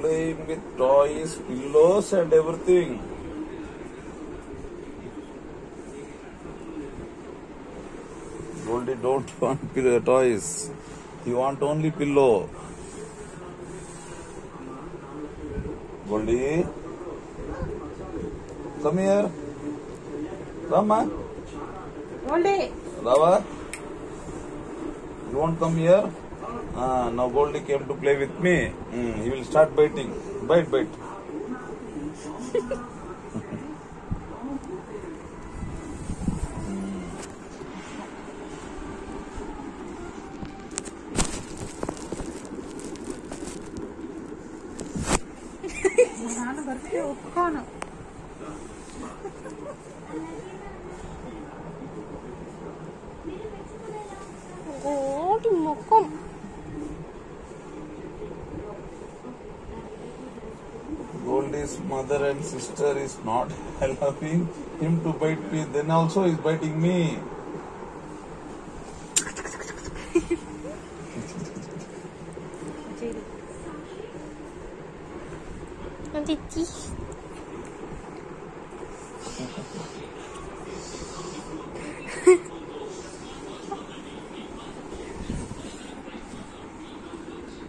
playing with toys, pillows and everything. Goldie don't want toys. He want only pillow. Goldie, come here. Rama. Goldie. Rava, you won't come here? Now Goldie came to play with me. He will start biting. Bite, bite. Goldie's mother and sister is not allowing him to bite me. Then also is biting me.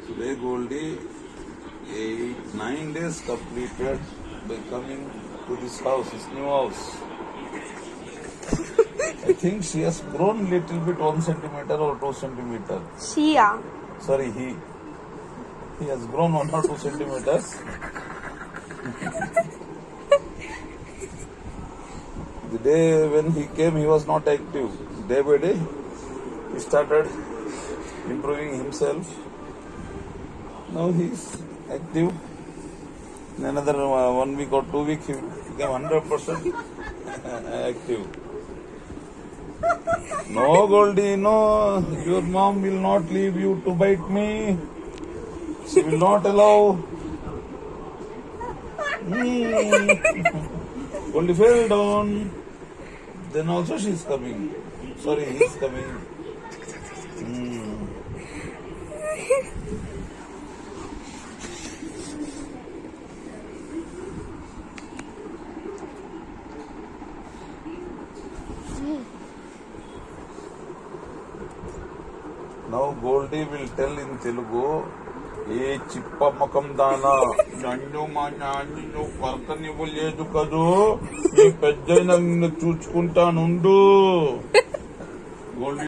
Today Goldie 9 days completed by coming to this house, his new house. I think she has grown little bit 1 centimeter or 2 centimeter. Sorry, he has grown 1 or 2 centimeters. The day when he came, he was not active. Day by day, he started improving himself. Now he is active. In another 1 week or 2 weeks, he will become 100% active. No, Goldie, no. Your mom will not leave you to bite me. She will not allow. Goldie fell down. Then also she is coming. Sorry, he is coming. Now Goldie will tell in Telugu, "Ye chippa makam dana, nannu ma nannu varkanivu ledu kadu, ee peddaina ninnu chuchukuntaanu." Goldie